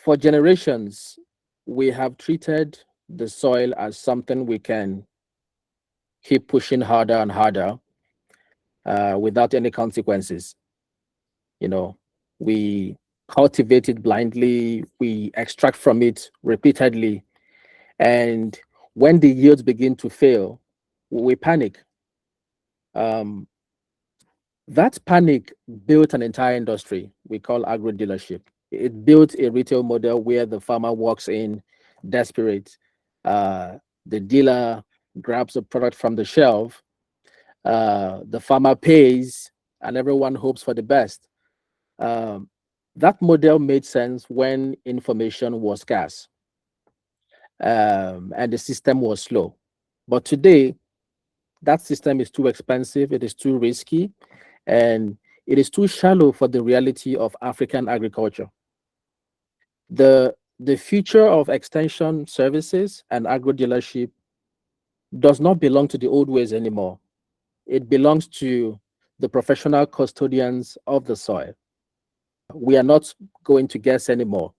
For generations, we have treated the soil as something we can keep pushing harder and harder without any consequences. You know, we cultivate it blindly, we extract from it repeatedly, and when the yields begin to fail, we panic. Um, that panic built an entire industry we call agro-dealership. It built a retail model where the farmer walks in desperate. The dealer grabs the product from the shelf. The farmer pays, and everyone hopes for the best. Um, that model made sense when information was scarce, and the system was slow. But today, that system is too expensive, it is too risky, and it is too shallow for the reality of African agriculture. The future of extension services and agro dealership does not belong to the old ways anymore. It belongs to the professional custodians of the soil. We are not going to guess anymore.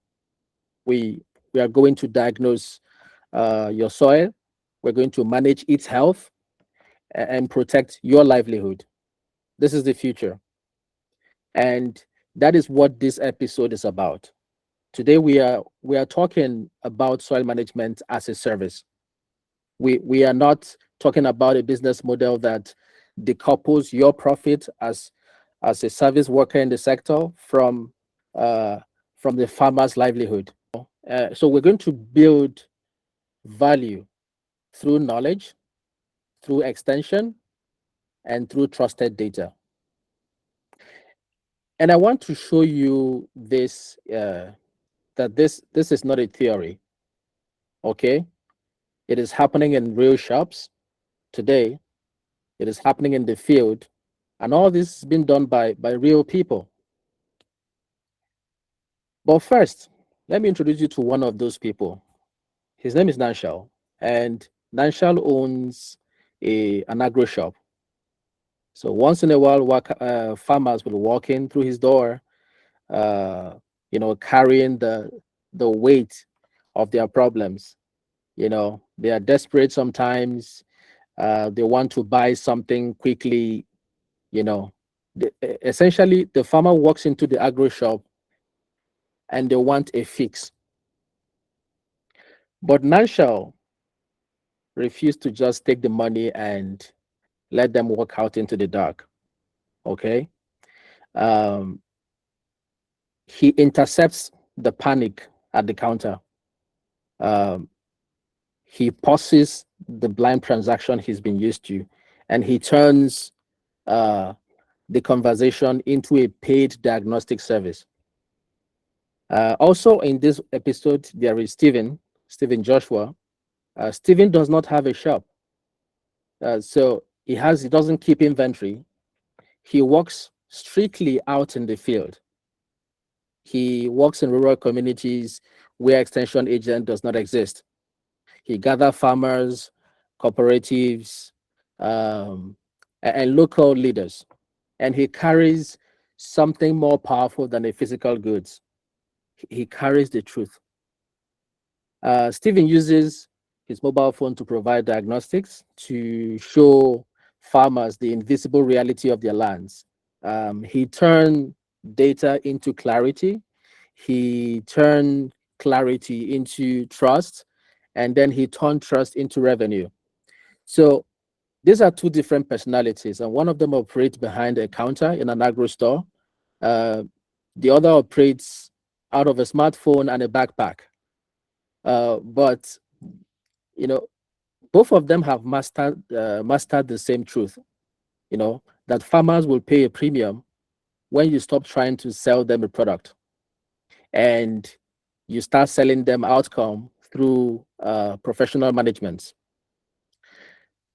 We are going to diagnose your soil. We're going to manage its health and protect your livelihood. This is the future. And that is what this episode is about. Today we are talking about soil management as a service. We are not talking about a business model that decouples your profit as a service worker in the sector uh, from the farmer's livelihood. So we're going to build value through knowledge, through extension, and through trusted data. And I want to show you this that this is not a theory. Okay, it is happening in real shops today. It is happening in the field, and all this has been done by real people. But first, let me introduce you to one of those people. His name is Nanshal, and Nanshal owns an agro shop. So once in a while, farmers will walk in through his door, uh, carrying the weight of their problems. They are desperate sometimes. They want to buy something quickly. Essentially, the farmer walks into the agro shop and they want a fix. But Nanshal refused to just take the money and let them walk out into the dark. Okay. Um, he intercepts the panic at the counter. Um, he pauses the blind transaction he's been used to, and he turns the conversation into a paid diagnostic service. Also, in this episode, there is Stephen Joshua. Stephen does not have a shop, so he doesn't keep inventory. He works strictly out in the field. He works in rural communities where extension agent does not exist. He gathers farmers, cooperatives, and local leaders, and he carries something more powerful than the physical goods. He carries the truth. Stephen uses his mobile phone to provide diagnostics to show farmers the invisible reality of their lands. He turned data into clarity. He turned clarity into trust, and then he turned trust into revenue. So these are two different personalities, and one of them operates behind a counter in an agro store. The other operates out of a smartphone and a backpack. But you know, both of them have mastered the same truth. That farmers will pay a premium when you stop trying to sell them a product and you start selling them outcome through professional management.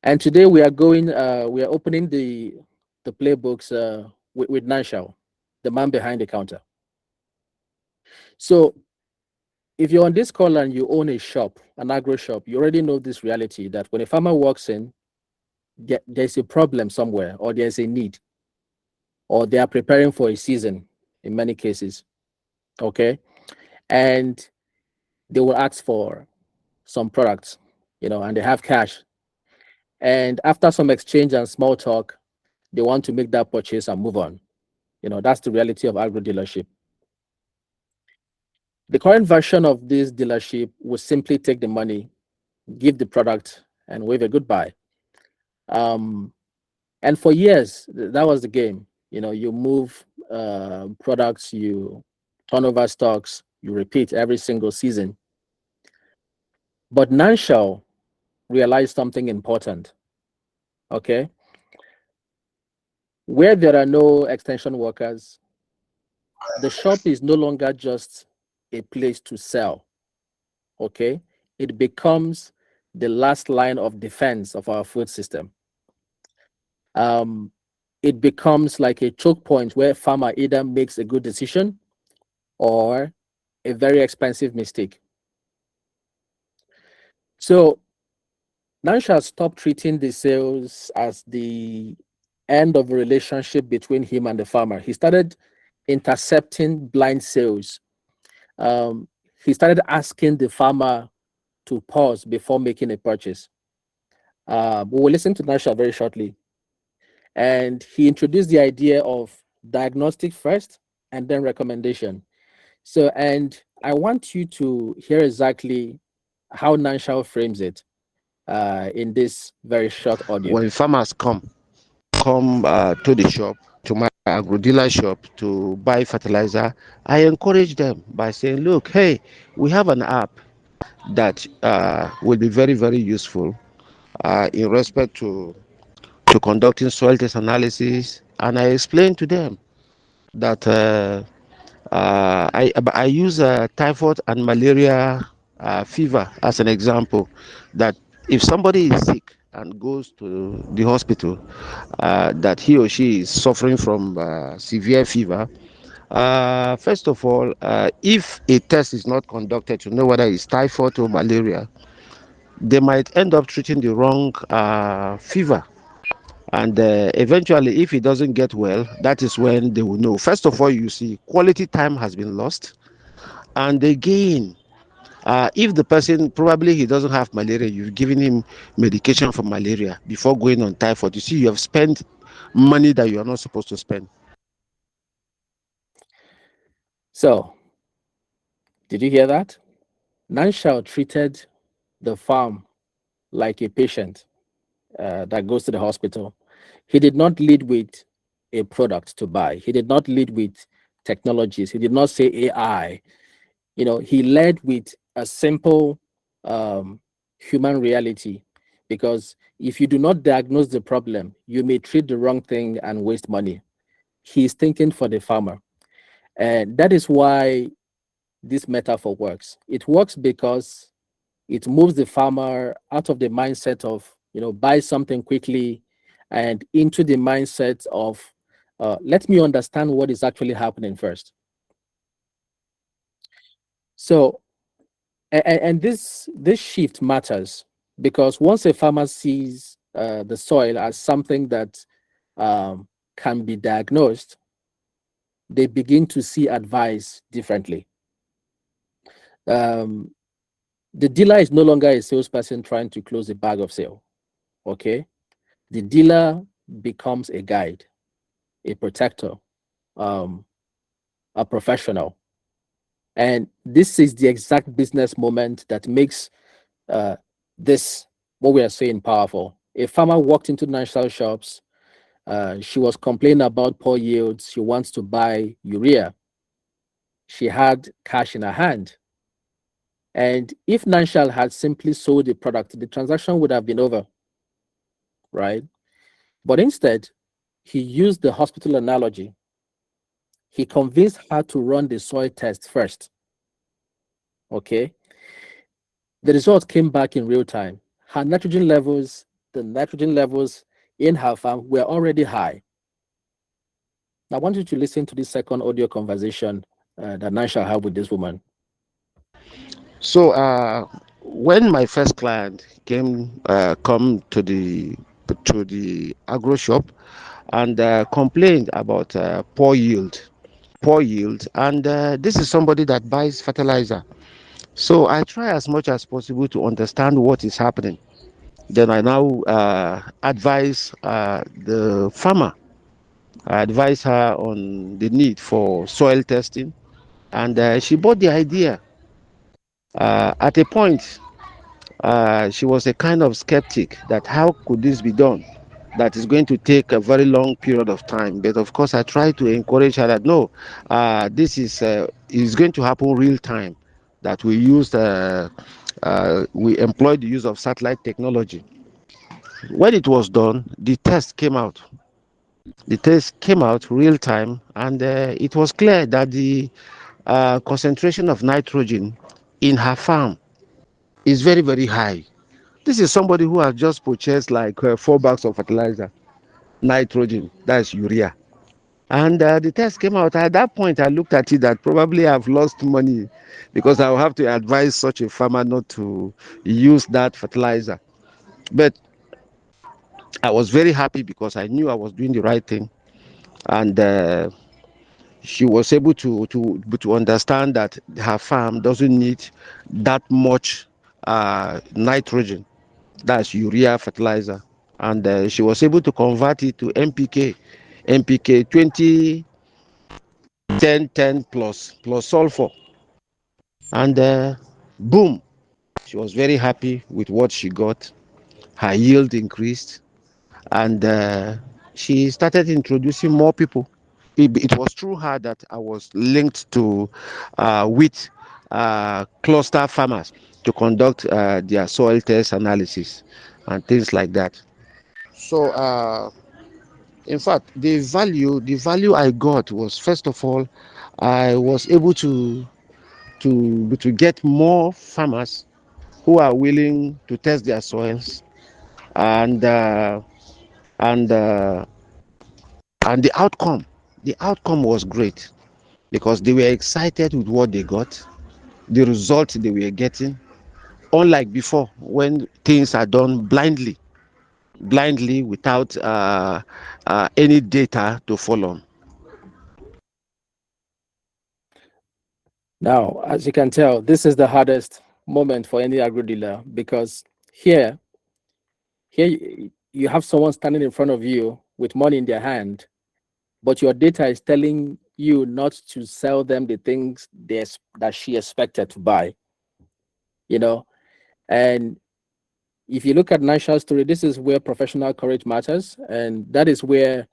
And today we are opening the playbooks with Nanshal, the man behind the counter. So if you're on this call and you own a shop, an agro shop, you already know this reality that when a farmer walks in, there's a problem somewhere, or there's a need, or they are preparing for a season in many cases. Okay. and they will ask for some products, and they have cash. And after some exchange and small talk, they want to make that purchase and move on. That's the reality of agro dealership. The current version of this dealership will simply take the money, give the product, and wave a goodbye. Um, and for years, that was the game. You move products, you turn over stocks, you repeat every single season. But Nanshao realized something important. Okay, where there are no extension workers, the shop is no longer just a place to sell. Okay, it becomes the last line of defense of our food system. Um, it becomes like a choke point where farmer either makes a good decision or a very expensive mistake. So Nansha stopped treating the sales as the end of a relationship between him and the farmer. He started intercepting blind sales. Um, he started asking the farmer to pause before making a purchase. We will listen to Nansha very shortly. And he introduced the idea of diagnostic first and then recommendation. So, and I want you to hear exactly how Nanshao frames it in this very short audio. When farmers come to the shop, to my agro dealer shop to buy fertilizer, I encourage them by saying, look, hey, we have an app that will be very, very useful in respect to conducting soil test analysis. And I explain to them that I use typhoid and malaria fever as an example, that if somebody is sick and goes to the hospital, that he or she is suffering from severe fever, first of all, if a test is not conducted to know whether it's typhoid or malaria, they might end up treating the wrong fever. And eventually, if it doesn't get well, that is when they will know. First of all, you see, quality time has been lost. And again, if the person probably he doesn't have malaria, you've given him medication for malaria before going on typhoid. You see, you have spent money that you are not supposed to spend. So, did you hear that? Nanshao treated the farm like a patient that goes to the hospital. He did not lead with a product to buy. He did not lead with technologies. He did not say AI. He led with a simple human reality, because if you do not diagnose the problem, you may treat the wrong thing and waste money. He's thinking for the farmer. And that is why this metaphor works. It works because it moves the farmer out of the mindset of, buy something quickly and into the mindset of, let me understand what is actually happening first. So, and this shift matters because once a farmer sees the soil as something that can be diagnosed, they begin to see advice differently. Um, the dealer is no longer a salesperson trying to close a bag of sale. Okay, the dealer becomes a guide, a protector, um, a professional, and this is the exact business moment that makes this what we are saying powerful. A farmer walked into national shops. She was complaining about poor yields. She wants to buy urea. She had cash in her hand. And if Nanshal had simply sold the product, the transaction would have been over, right? But instead, he used the hospital analogy. He convinced her to run the soil test first. Okay. The results came back in real time. Her nitrogen levels, the nitrogen levels in her farm were already high. I want you to listen to this second audio conversation that Nanshal had with this woman. So when my first client come to the agro shop and complained about poor yield, poor yield, and this is somebody that buys fertilizer. So I try as much as possible to understand what is happening. Then I now advise the farmer. I advise her on the need for soil testing, and she bought the idea. At a point, she was a kind of skeptic that how could this be done? That is going to take a very long period of time. But of course, I try to encourage her that no, this is going to happen real time. That we employed the use of satellite technology. When it was done, the test came out. The test came out real time, and it was clear that the concentration of nitrogen in her farm is very, very high. This is somebody who has just purchased like 4 bags of fertilizer, nitrogen, that's urea. And the test came out. At that point, I looked at it that probably I've lost money because I'll have to advise such a farmer not to use that fertilizer. But I was very happy because I knew I was doing the right thing. And she was able to understand that her farm doesn't need that much nitrogen, that's urea fertilizer, and she was able to convert it to NPK 20 10 10 plus sulfur, and boom, she was very happy with what she got. Her yield increased, and she started introducing more people. It was through her that I was linked to with cluster farmers to conduct their soil test analysis and things like that. So, in fact, the value I got was, first of all, I was able to get more farmers who are willing to test their soils, and and uh, and the outcome was great because they were excited with what they got, the result they were getting, unlike before when things are done blindly without any data to follow. Now, as you can tell, this is the hardest moment for any agro dealer because here, you have someone standing in front of you with money in their hand, but your data is telling you not to sell them the things that she expected to buy. You know, and if you look at National Story, this is where professional courage matters, and that is where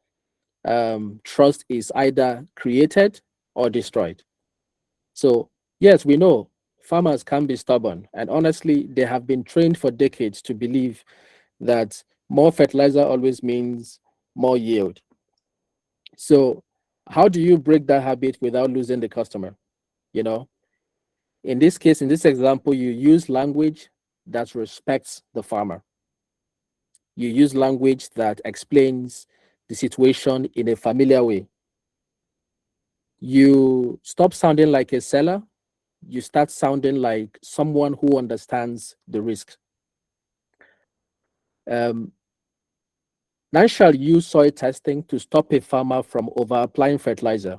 trust is either created or destroyed. So, yes, we know farmers can be stubborn, and honestly, they have been trained for decades to believe that more fertilizer always means more yield. So, how do you break that habit without losing the customer? You know, in this case, in this example, you use language that respects the farmer. You use language that explains the situation in a familiar way. You stop sounding like a seller, you start sounding like someone who understands the risk. Um, Nanshal used soil testing to stop a farmer from over applying fertilizer.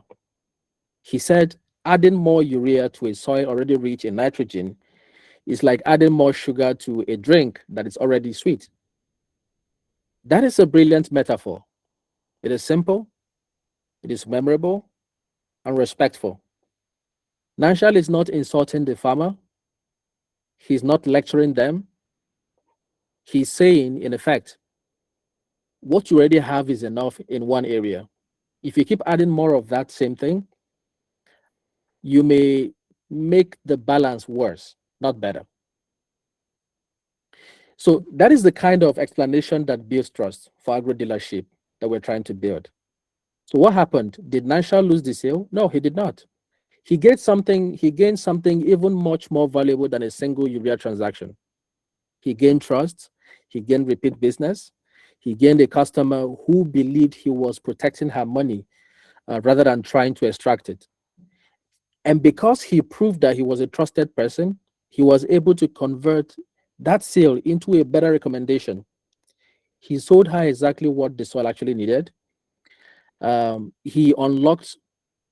He said adding more urea to a soil already rich in nitrogen is like adding more sugar to a drink that is already sweet. That is a brilliant metaphor. It is simple, it is memorable, and respectful. Nanshal is not insulting the farmer, he's not lecturing them. He's saying, in effect, what you already have is enough in one area. If you keep adding more of that same thing, you may make the balance worse, not better. So that is the kind of explanation that builds trust for agro dealership that we're trying to build. So what happened? Did Nanshal lose the sale? No, he did not. He gained something even much more valuable than a single urea transaction. He gained trust, he gained repeat business, he gained a customer who believed he was protecting her money rather than trying to extract it. And because he proved that he was a trusted person, he was able to convert that sale into a better recommendation. He sold her exactly what the soil actually needed. He unlocked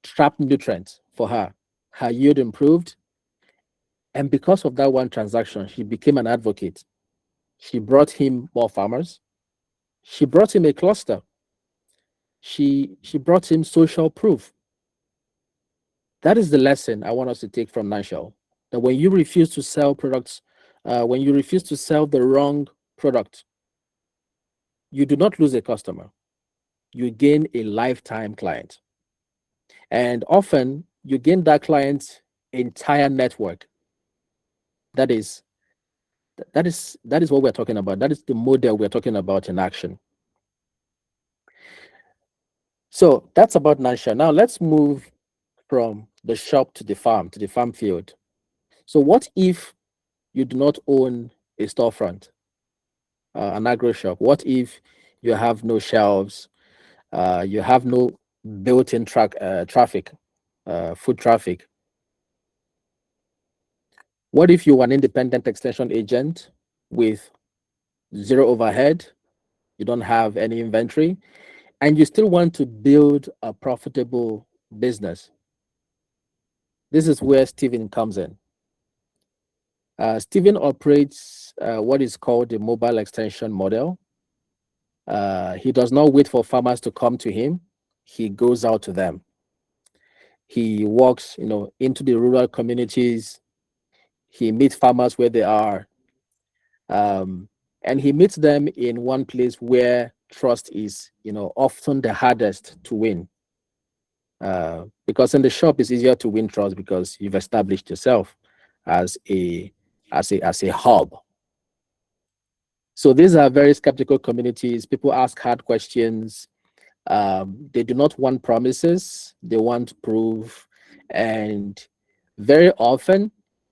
trapped nutrients for her. Her yield improved. And because of that one transaction, she became an advocate. She brought him more farmers. She brought him a cluster. She brought him social proof. That is the lesson I want us to take from Nanshell. That when you refuse to sell products, when you refuse to sell the wrong product, you do not lose a customer. You gain a lifetime client. And often you gain that client's entire network. That is what we're talking about. That is the model we're talking about in action. So that's about Nansha. Now let's move from the shop to the farm field. So what if you do not own a storefront, an agro shop? What if you have no shelves, you have no built-in traffic, foot traffic? What if you're an independent extension agent with zero overhead, you don't have any inventory, and you still want to build a profitable business? This is where Steven comes in. Steven operates what is called the mobile extension model. He does not wait for farmers to come to him. He goes out to them. He walks, into the rural communities. He meets farmers where they are, and he meets them in one place where trust is, often the hardest to win. Because in the shop, it's easier to win trust because you've established yourself as a hub. So these are very skeptical communities. People ask hard questions. They do not want promises. They want proof. And very often,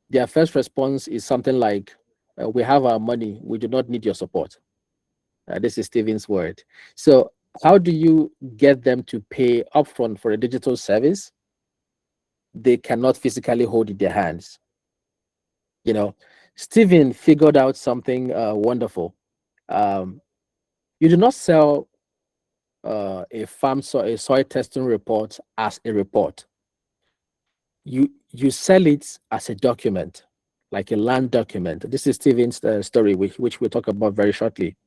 their first response is something like, we have our money. We do not need your support. This is Steven's word. So how do you get them to pay upfront for a digital service they cannot physically hold in their hands? Steven figured out something wonderful. You do not sell a soil testing report as a report. You sell it as a document, like a land document. This is Steven's story, which we'll talk about very shortly.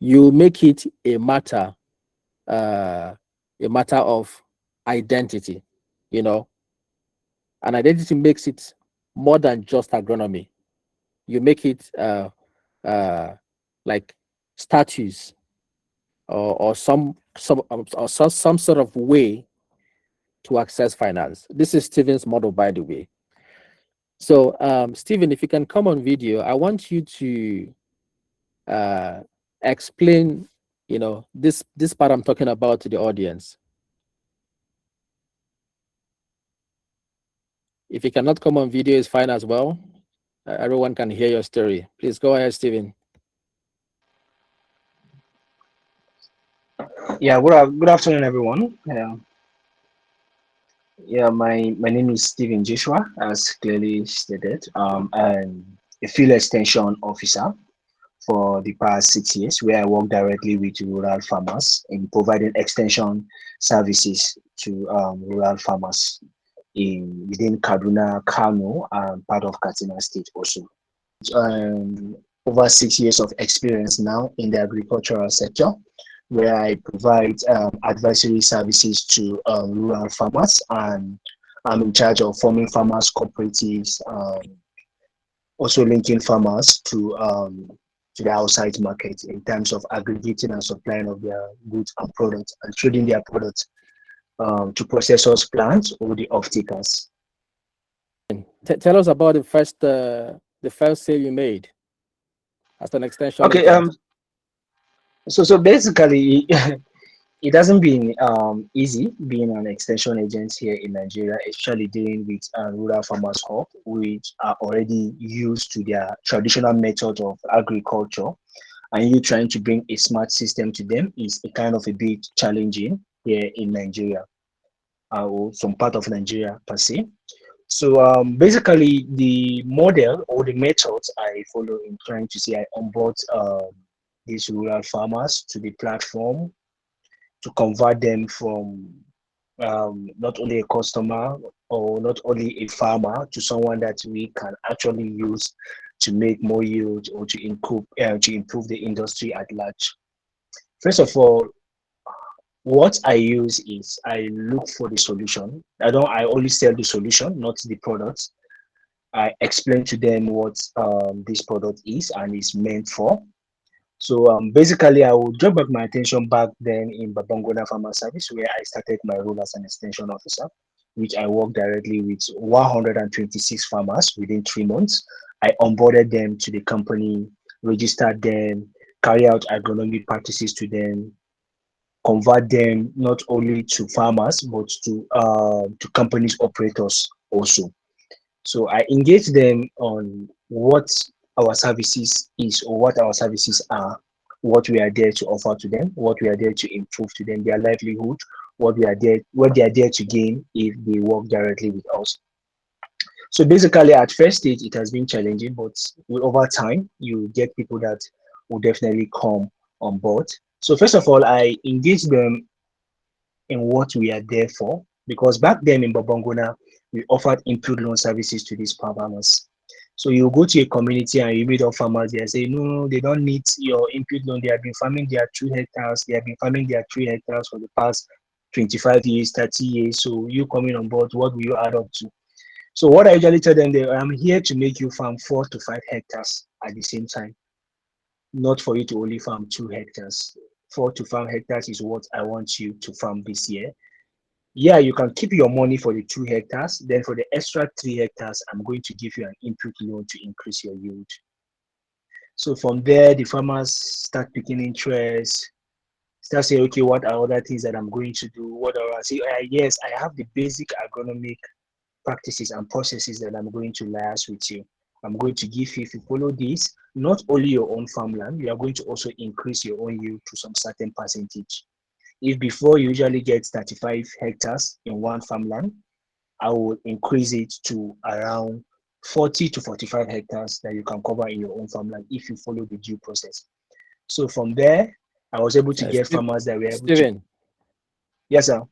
You make it a matter of identity. And identity makes it more than just agronomy. You make it like statues or some sort of way to access finance. This is Steven's model, by the way. So Steven, if you can come on video, I want you to explain this part I'm talking about to the audience. If you cannot come on video, it's fine as well. Everyone can hear your story. Please go ahead, Steven. Yeah, good afternoon, everyone. My name is Stephen Joshua, as clearly stated. I'm a field extension officer for the past 6 years, where I work directly with rural farmers in providing extension services to rural farmers within Kaduna, Kano, and part of Katsina State also. Over 6 years of experience now in the agricultural sector, where I provide advisory services to rural farmers, and I'm in charge of forming farmers cooperatives, also linking farmers to the outside market in terms of aggregating and supplying of their goods and products, and trading their products to processors, plants, or the off-takers. Tell us about the first sale you made as an extension Okay. agent. So basically, it hasn't been easy being an extension agent here in Nigeria, especially dealing with rural farmers hub, which are already used to their traditional method of agriculture, and you trying to bring a smart system to them is a kind of a bit challenging here in Nigeria, or some part of Nigeria per se. So basically, the model or the methods I follow in trying to say I onboard these rural farmers to the platform, to convert them from not only a customer or not only a farmer, to someone that we can actually use to make more yield or to improve the industry at large. First of all, what I use is I look for the solution. I only sell the solution, not the product. I explain to them what this product is and is meant for. So basically, I will draw back my attention back then in Babangona Farmer Service, where I started my role as an extension officer, which I worked directly with 126 farmers within 3 months. I onboarded them to the company, registered them, carry out agronomy practices to them, convert them not only to farmers but to companies operators also. So I engage them on what our services is or what our services are, what we are there to offer to them, what we are there to improve to them, their livelihood, what they are there to gain if they work directly with us. So basically, at first stage, it has been challenging, but over time, you get people that will definitely come on board. So first of all, I engage them in what we are there for, because back then in Babangona, we offered input loan services to these farmers. So you go to a community and you meet up farmers, they say, no, they don't need your input loan. They have been farming their 2 hectares. They have been farming their 3 hectares for the past 25 years, 30 years. So you coming on board, what will you add up to? So what I usually tell them, I'm here to make you farm 4 to 5 hectares at the same time, not for you to only farm 2 hectares. 4 to 5 hectares is what I want you to farm this year. Yeah, you can keep your money for the 2 hectares. Then for the extra 3 hectares, I'm going to give you an input loan to increase your yield. So from there, the farmers start picking interest, start saying, okay, what are other things that I'm going to do? What are I say? Yes, I have the basic agronomic practices and processes that I'm going to liaise with you. I'm going to give you, if you follow this, not only your own farmland, you are going to also increase your own yield to some certain percentage. If before you usually get 35 hectares in one farmland, I will increase it to around 40 to 45 hectares that you can cover in your own farmland if you follow the due process. So from there, I was able to get farmers that were able to. Steven, Yes, sir.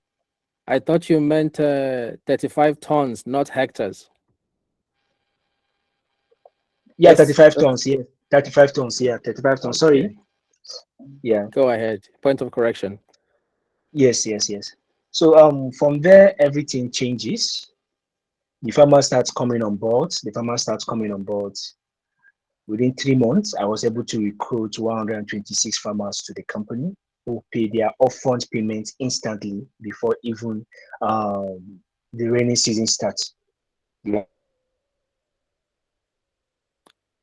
I thought you meant 35 tons, not hectares. Yeah, 35 tons. Yeah, 35 tons. Yeah, 35 tons. Sorry. Okay. Yeah. Go ahead. Point of correction. Yes, yes, yes. So from there everything changes. The farmer starts coming on board. The farmer starts coming on board. Within 3 months, I was able to recruit 126 farmers to the company who pay their upfront payments instantly before even the rainy season starts. Yeah.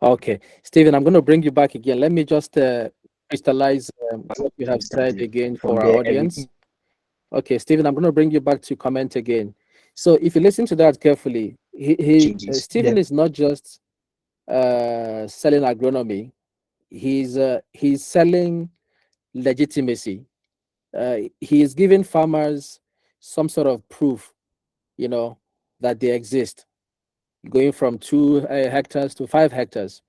Okay, Stephen, I'm going to bring you back again. Let me just crystallize what you have said Instantly. again From for our there, audience. everything Okay, Stephen, I'm going to bring you back to comment again. So if you listen to that carefully, changes. Stephen is not just selling agronomy. He's selling legitimacy. He is giving farmers some sort of proof, you know, that they exist, going from 2 hectares to 5 hectares.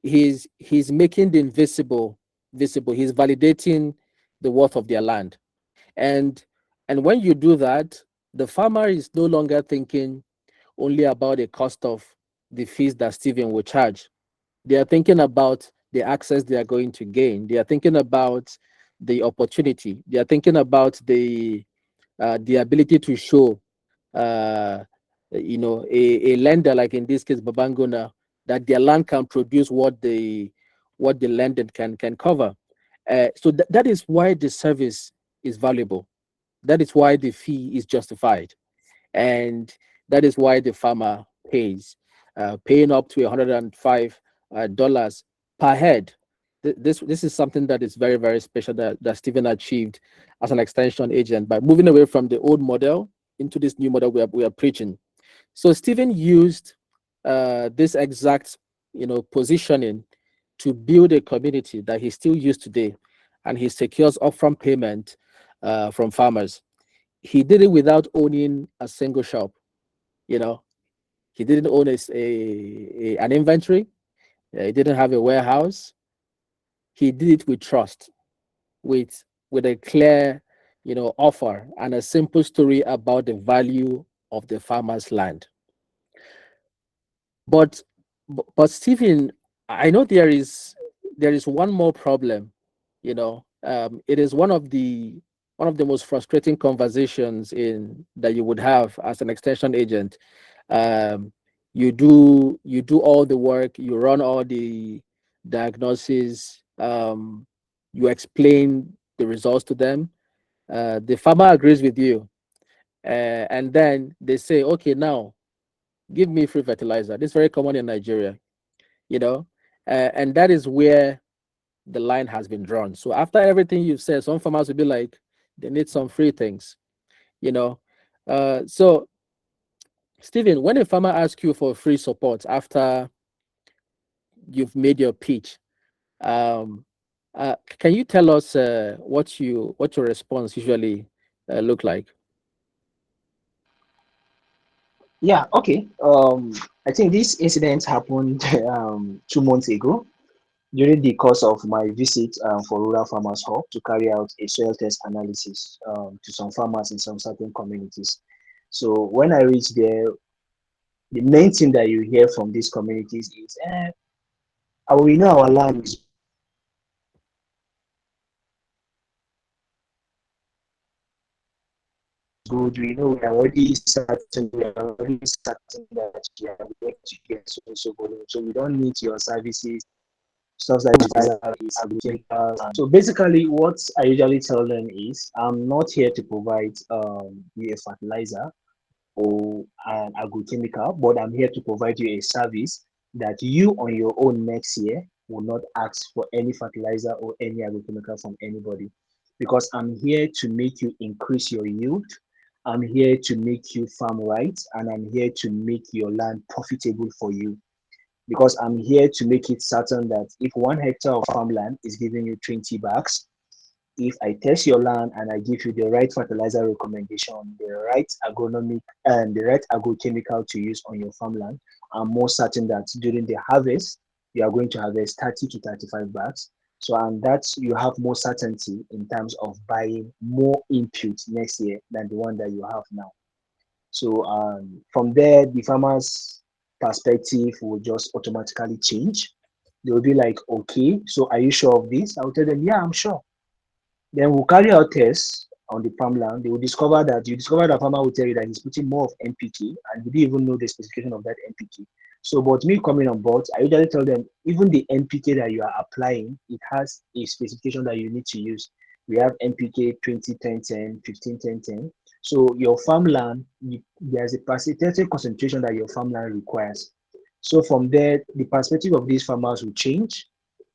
He's making the invisible visible. He's validating the worth of their land. And and when you do that, the farmer is no longer thinking only about the cost of the fees that Stephen will charge. They are thinking about the access they are going to gain. They are thinking about the opportunity. They are thinking about the ability to show uh, a lender, like in this case Babangona, that their land can produce what the lender can cover. So that is why the service is valuable. That is why the fee is justified, and that is why the farmer pays, paying up to $105 per head. This is something that is very, very special that Stephen achieved as an extension agent by moving away from the old model into this new model we are preaching. So Stephen used this exact positioning to build a community that he still used today, and he secures upfront payment from farmers. He did it without owning a single shop. You know, he didn't own an inventory. He didn't have a warehouse. He did it with trust, with a clear offer and a simple story about the value of the farmer's land. But Stephen, I know there is one more problem. It is one of the most frustrating conversations in that you would have as an extension agent. Um, you do all the work, you run all the diagnoses, you explain the results to them. The farmer agrees with you, and then they say, okay, now give me free fertilizer. This is very common in Nigeria, you know, and that is where the line has been drawn. So after everything you've said, some farmers will be like, they need some free things, you know. So, Stephen, when a farmer asks you for free support after you've made your pitch, um, can you tell us what your response usually look like? Yeah, okay. I think this incident happened 2 months ago during the course of my visit for Rural Farmers Hub to carry out a soil test analysis to some farmers in some certain communities. So when I reached there, the main thing that you hear from these communities is, we know our land is good. We know we are already certain that we are going to get so volume. So we don't need your services, stuff like fertilizers, agrichemicals. So basically, what I usually tell them is, I'm not here to provide you a fertilizer or an agrochemical, but I'm here to provide you a service that you on your own next year will not ask for any fertilizer or any agrochemical from anybody. Because I'm here to make you increase your yield. I'm here to make you farm right, and I'm here to make your land profitable for you. Because I'm here to make it certain that if 1 hectare of farmland is giving you 20 bags, if I test your land and I give you the right fertilizer recommendation, the right agronomic and the right agrochemical to use on your farmland, I'm more certain that during the harvest, you are going to harvest 30 to 35 bags. So, and that you have more certainty in terms of buying more input next year than the one that you have now. So, from there, the farmer's perspective will just automatically change. They will be like, okay, so are you sure of this? I'll tell them, yeah, I'm sure. Then we'll carry out tests on the farmland. They will discover that farmer will tell you that he's putting more of NPK and you didn't even know the specification of that NPK. So, but me coming on board, I usually tell them even the NPK that you are applying, it has a specification that you need to use. We have NPK 20 10 10, 15 10 10. So your farmland, there's a certain concentration that your farmland requires. So from there, the perspective of these farmers will change.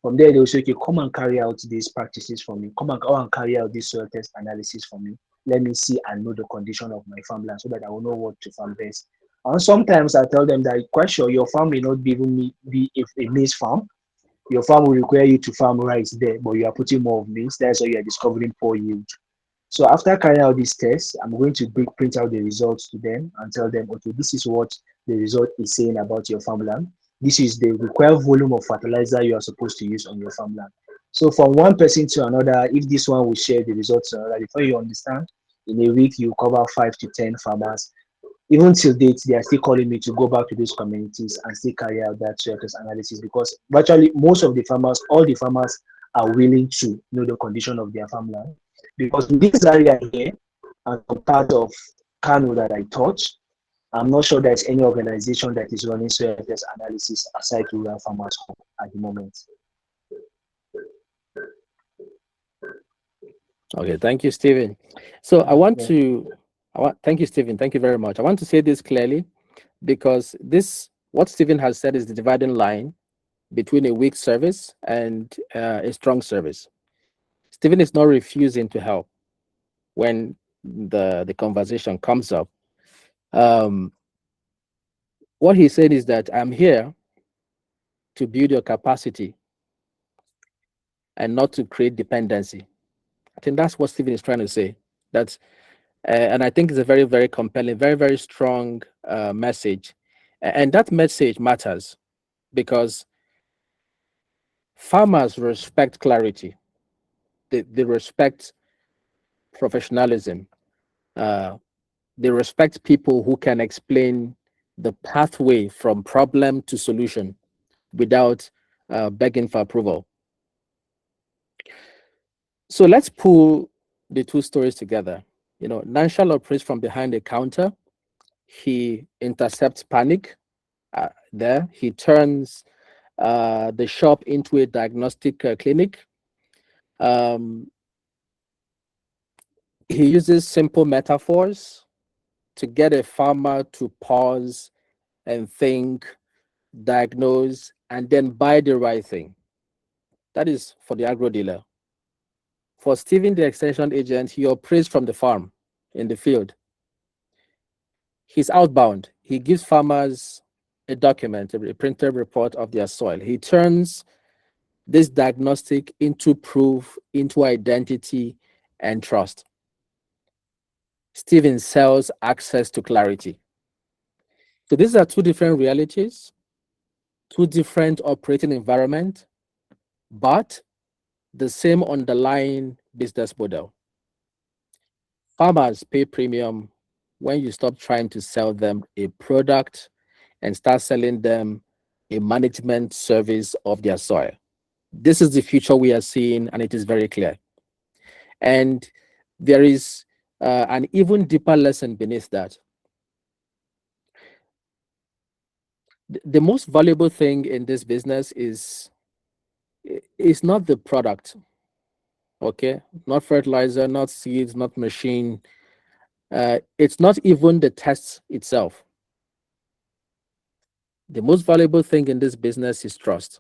From there, they will say, okay, come and carry out these practices for me. Come and carry out this soil test analysis for me. Let me see and know the condition of my farmland so that I will know what to farm best. And sometimes I tell them that, quite sure your farm may not be even be a maize farm. Your farm will require you to farm rice there, but you are putting more of maize. That's why you are discovering poor yield. So after carrying out these tests, I'm going to print out the results to them and tell them, okay, this is what the result is saying about your farmland. This is the required volume of fertilizer you are supposed to use on your farmland. So from one person to another, if this one will share the results to another, before you understand, in a week you cover 5 to 10 farmers. Even till date, they are still calling me to go back to those communities and still carry out that soil test analysis because virtually most of the farmers, all the farmers are willing to know the condition of their farmland. Because in this area here, and some part of Kano that I touch, I'm not sure there's any organization that is running soil test analysis aside Rural Farmers Hub at the moment. Okay, thank you, Stephen. So thank you, Stephen. Thank you very much. I want to say this clearly because what Stephen has said is the dividing line between a weak service and a strong service. Stephen is not refusing to help when the conversation comes up. Um, what he said is that I'm here to build your capacity and not to create dependency. I think that's what Stephen is trying to say. That's and I think it's a very, very compelling, very, very strong message, and that message matters because farmers respect clarity. They respect professionalism. They respect people who can explain the pathway from problem to solution without begging for approval. So let's pull the two stories together. Nanshal operates from behind the counter. He intercepts panic there. He turns the shop into a diagnostic clinic. He uses simple metaphors to get a farmer to pause and think, diagnose, and then buy the right thing. That is for the agro dealer. For Stephen, the extension agent, he operates from the farm in the field. He's outbound. He gives farmers a document, a printed report of their soil. He turns this diagnostic into proof, into identity and trust. Stephen sells access to clarity. So these are two different realities, two different operating environments, but the same underlying business model. Farmers pay premium when you stop trying to sell them a product and start selling them a management service of their soil. This is the future we are seeing, and it is very clear. And there is an even deeper lesson beneath that. The most valuable thing in this business is not the product, okay? Not fertilizer, not seeds, not machine. It's not even the test itself. The most valuable thing in this business is trust.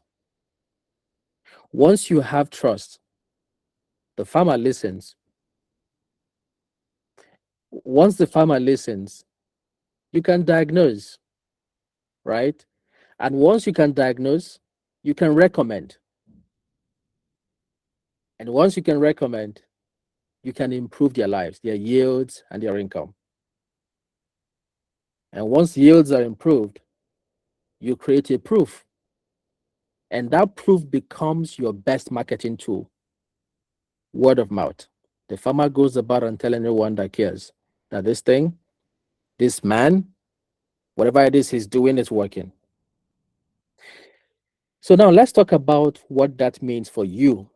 Once you have trust, the farmer listens. Once the farmer listens, you can diagnose, right? And once you can diagnose, you can recommend. And once you can recommend, you can improve their lives, their yields, and their income. And once yields are improved, you create a proof. And that proof becomes your best marketing tool. Word of mouth. The farmer goes about and telling anyone that cares that this thing, this man, whatever it is he's doing is working. So now let's talk about what that means for you,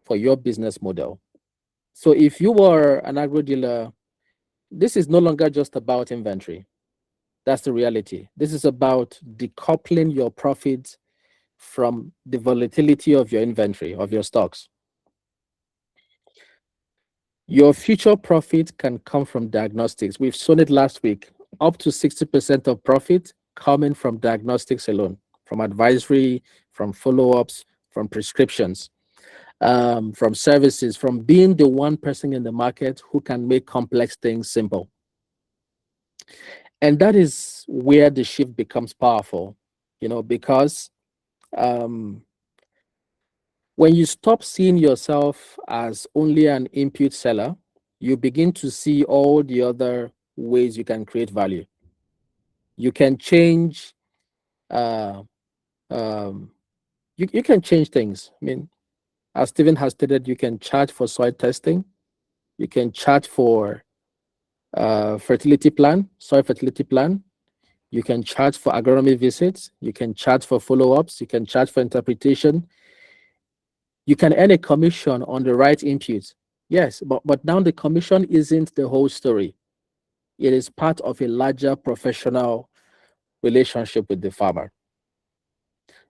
for your business model. So if you were an agro dealer, this is no longer just about inventory. That's the reality. This is about decoupling your profits from the volatility of your inventory, of your stocks. Your future profit can come from diagnostics. We've shown it last week. Up to 60% of profit coming from diagnostics alone, from advisory, from follow-ups, from prescriptions, from services, from being the one person in the market who can make complex things simple. And that is where the shift becomes powerful, because when you stop seeing yourself as only an input seller, you begin to see all the other ways you can create value. You can change, you can change things. I mean, as Stephen has stated, you can charge for soil testing. You can charge for fertility plan, soil fertility plan. You can charge for agronomy visits. You can charge for follow-ups. You can charge for interpretation. You can earn a commission on the right input. Yes, but now the commission isn't the whole story. It is part of a larger professional relationship with the farmer.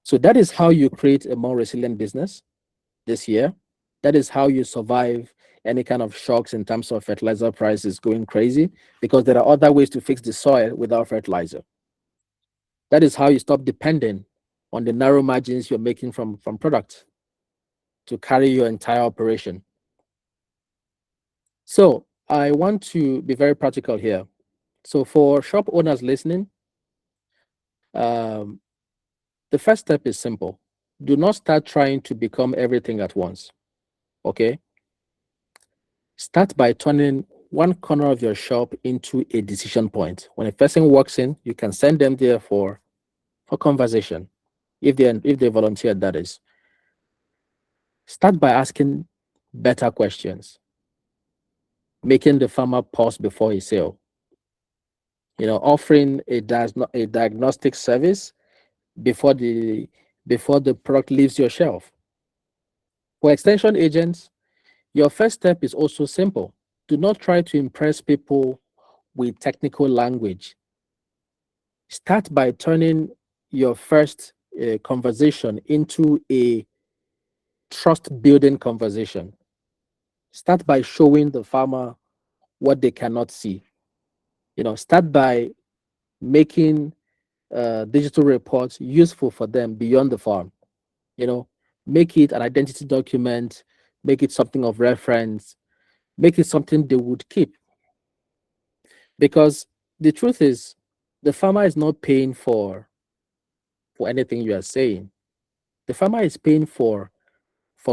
So that is how you create a more resilient business this year. That is how you survive any kind of shocks in terms of fertilizer prices going crazy, because there are other ways to fix the soil without fertilizer. That is how you stop depending on the narrow margins you're making from products to carry your entire operation. So I want to be very practical here. So for shop owners listening, the first step is simple. Do not start trying to become everything at once, okay? Start by turning one corner of your shop into a decision point. When a person walks in, you can send them there for conversation, if they volunteer, that is. Start by asking better questions. making the farmer pause before a sale, offering a diagnostic service before the product leaves your shelf. For extension agents, your first step is also simple. Do not try to impress people with technical language. Start by turning your first conversation into a trust building conversation. Start by showing the farmer what they cannot see. Start by making digital reports useful for them beyond the farm. Make it an identity document, make it something of reference, make it something they would keep. Because the truth is, the farmer is not paying for anything you are saying. The farmer is paying for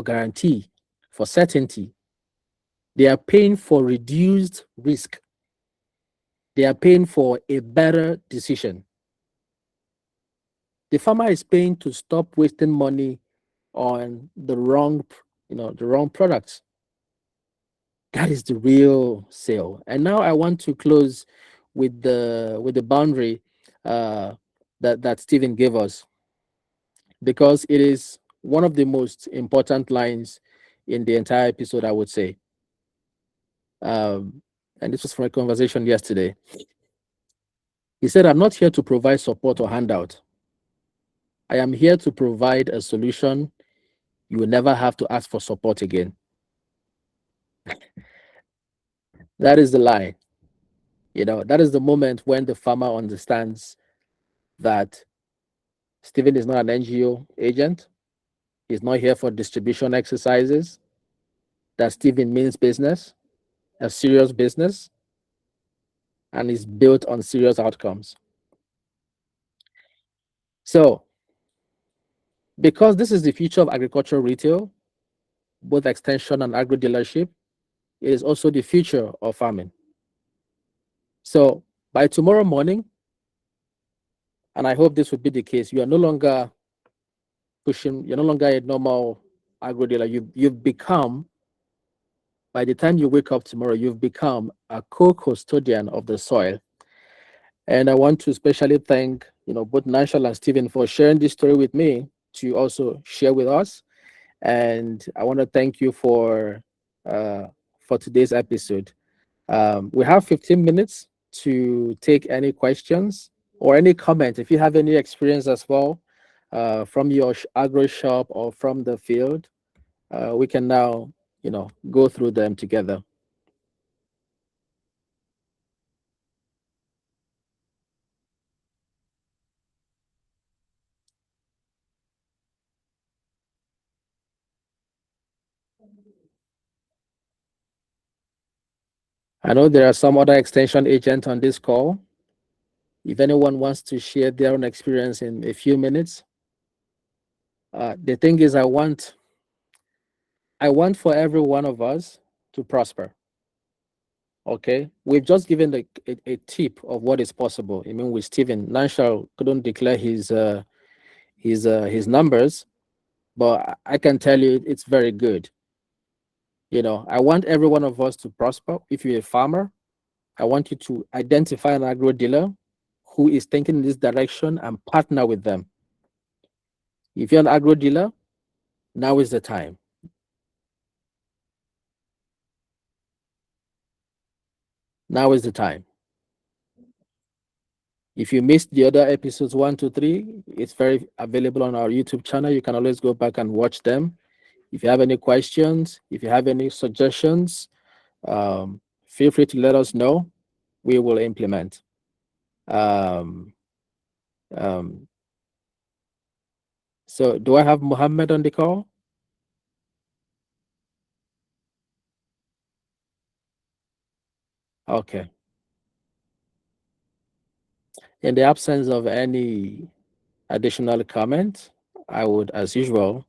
guarantee, for certainty. They are paying for reduced risk. They are paying for a better decision. The farmer is paying to stop wasting money on the wrong products. That is the real sale. And now I want to close with the boundary that Stephen gave us, because it is one of the most important lines in the entire episode, I would say. And this was from a conversation yesterday. He said, "I'm not here to provide support or handout. I am here to provide a solution. You will never have to ask for support again." That is the line. That is the moment when the farmer understands that Stephen is not an NGO agent. He's not here for distribution exercises. That Stephen means business, a serious business, and is built on serious outcomes. So, because this is the future of agricultural retail, both extension and agro dealership, it is also the future of farming. So, by tomorrow morning, and I hope this would be the case, you are no longer you're no longer a normal agro dealer. You've become, by the time you wake up tomorrow, you've become a co-custodian of the soil. And I want to especially thank both Nashal and Stephen for sharing this story with me to also share with us. And I want to thank you for today's episode. We have 15 minutes to take any questions or any comment. If you have any experience as well from your agro shop or from the field, we can now go through them together. I know there are some other extension agents on this call. If anyone wants to share their own experience in a few minutes, the thing is, I want for every one of us to prosper. Okay, we've just given a tip of what is possible. I mean, with Stephen, Nanshal couldn't declare his numbers, but I can tell you it's very good. I want every one of us to prosper. If you're a farmer, I want you to identify an agro dealer who is thinking in this direction and partner with them. If you're an agro dealer, now is the time. Now is the time. If you missed the other episodes 1 to 3, it's very available on our YouTube channel. You can always go back and watch them. If you have any questions, if you have any suggestions, feel free to let us know. We will implement. So do I have Mohammed on the call? Okay. In the absence of any additional comment, I would, as usual,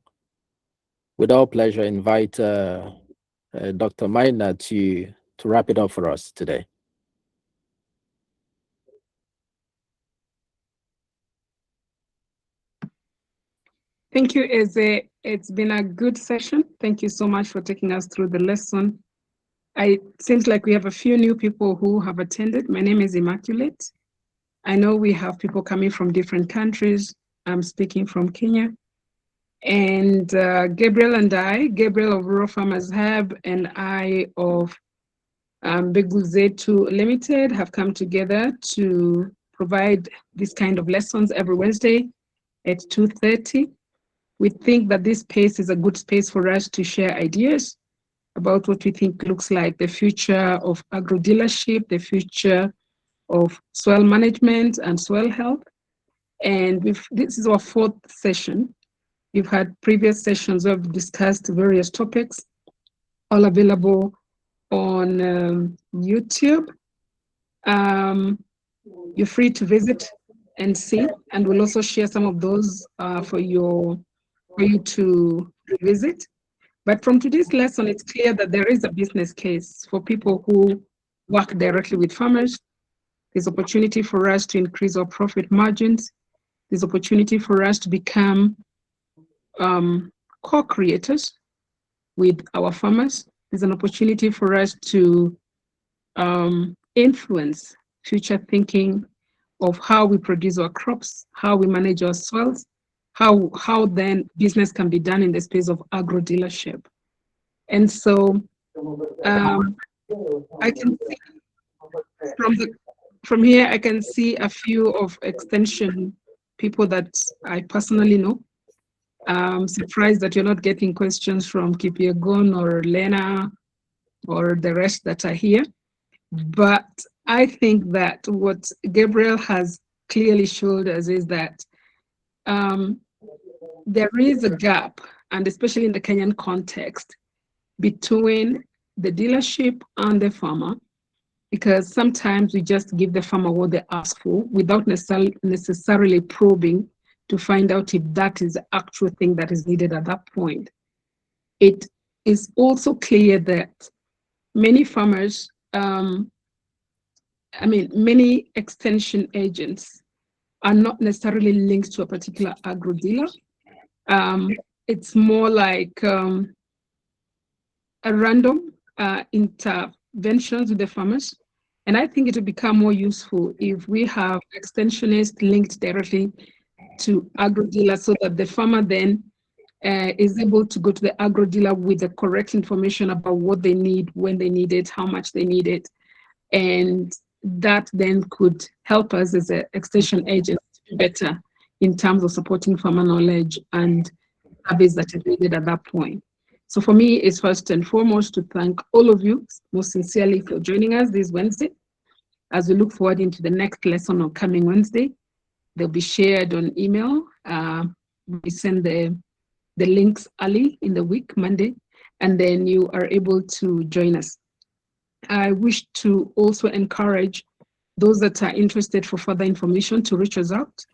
with all pleasure, invite Dr. Maina to wrap it up for us today. Thank you, Eze. It's been a good session. Thank you so much for taking us through the lesson. It seems like we have a few new people who have attended. My name is Immaculate. I know we have people coming from different countries. I'm speaking from Kenya. And Gabriel of Rural Farmers Hub, and I of Beguzetu Limited have come together to provide this kind of lessons every Wednesday at 2:30. We think that this space is a good space for us to share ideas about what we think looks like the future of agro-dealership, the future of soil management and soil health. And this is our fourth session. We've had previous sessions where we've discussed various topics, all available on YouTube. You're free to visit and see, and we'll also share some of those for you to visit. But from today's lesson, it's clear that there is a business case for people who work directly with farmers. There's opportunity for us to increase our profit margins. There's opportunity for us to become co-creators with our farmers. There's an opportunity for us to influence future thinking of how we produce our crops, how we manage our soils, how then business can be done in the space of agro-dealership. And so I can see from here, I can see a few of extension people that I personally know. I'm surprised that you're not getting questions from Kipiegon or Lena or the rest that are here. But I think that what Gabriel has clearly showed us is that there is a gap, and especially in the Kenyan context, between the dealership and the farmer, because sometimes we just give the farmer what they ask for without necessarily probing to find out if that is the actual thing that is needed at that point. It is also clear that many farmers, many extension agents are not necessarily linked to a particular agro dealer. It's more like a random interventions with the farmers. And I think it will become more useful if we have extensionists linked directly to agro dealers so that the farmer then is able to go to the agro dealer with the correct information about what they need, when they need it, how much they need it. And that then could help us as an extension agent to do better in terms of supporting farmer knowledge and habits that are needed at that point. So for me, it's first and foremost to thank all of you most sincerely for joining us this Wednesday. As we look forward into the next lesson on coming Wednesday, they'll be shared on email. We send the links early in the week, Monday, and then you are able to join us. I wish to also encourage those that are interested for further information to reach us out.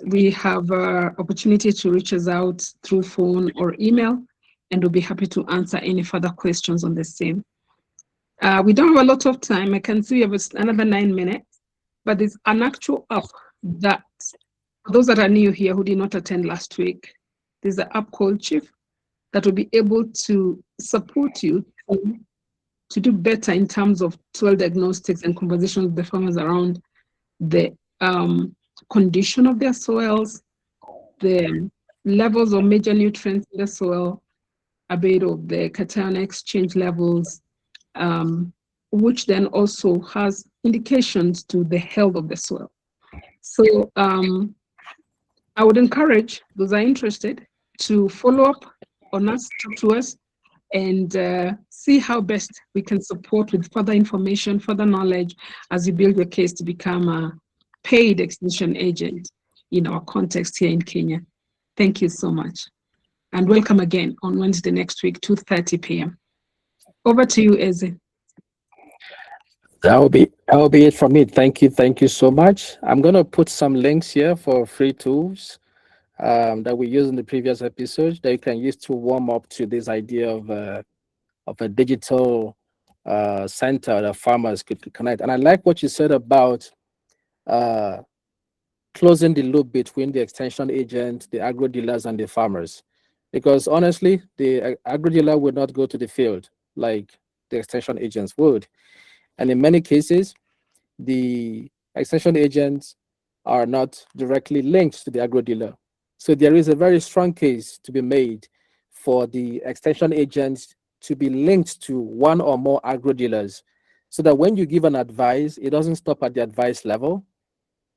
We have opportunity to reach us out through phone or email, and we'll be happy to answer any further questions on the same. We don't have a lot of time. I can see we have another 9 minutes, but there's an actual app that, for those that are new here who did not attend last week, there's an app called Chief that will be able to support you to do better in terms of soil diagnostics and conversations with the farmers around the condition of their soils, the levels of major nutrients in the soil, a bit of the cation exchange levels, which then also has indications to the health of the soil. So I would encourage those who are interested to follow up on us, talk to us, and see how best we can support with further information, further knowledge as you build your case to become a paid extension agent in our context here in Kenya. Thank you so much. And welcome again on Wednesday next week, 2:30 p.m. Over to you, Eze. That will be it from me. Thank you so much. I'm gonna put some links here for free tools that we used in the previous episode that you can use to warm up to this idea of a digital center that farmers could connect. And I like what you said about closing the loop between the extension agent, the agro dealers, and the farmers, because honestly, the agro dealer would not go to the field. like the extension agents would. And in many cases, the extension agents are not directly linked to the agro dealer. So there is a very strong case to be made for the extension agents to be linked to one or more agro dealers, so that when you give an advice, it doesn't stop at the advice level.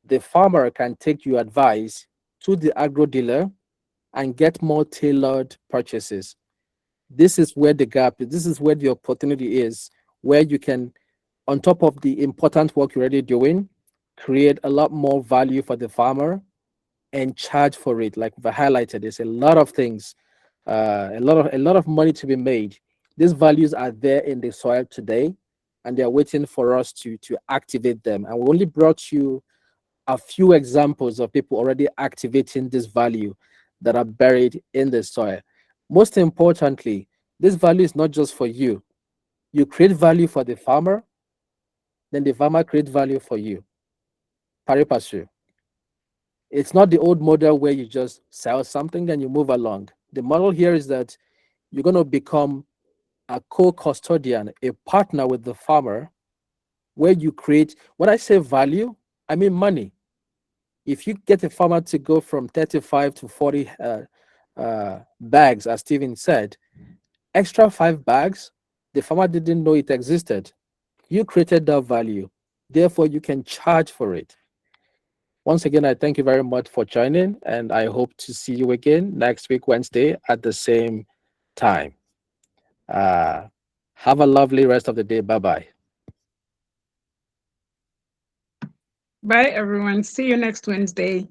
The farmer can take your advice to the agro dealer and get more tailored purchases. This is where the gap is. This is where the opportunity is, where you can, on top of the important work you're already doing, create a lot more value for the farmer and charge for it. Like we highlighted, there's a lot of things, a lot of money to be made. These values are there in the soil today, and they're waiting for us to activate them. And we only brought you a few examples of people already activating this value that are buried in the soil. Most importantly, this value is not just for you. You create value for the farmer, then the farmer creates value for you. Pari passu. It's not the old model where you just sell something and you move along. The model here is that you're going to become a co-custodian, a partner with the farmer, where you create, when I say value, I mean money. If you get a farmer to go from 35 to 40 bags, as Stephen said, extra 5 bags, the farmer didn't know it existed. You created that value. Therefore, you can charge for it. Once again, I thank you very much for joining, and I hope to see you again next week, Wednesday, at the same time. Have a lovely rest of the day. Bye-bye. Bye, everyone. See you next Wednesday.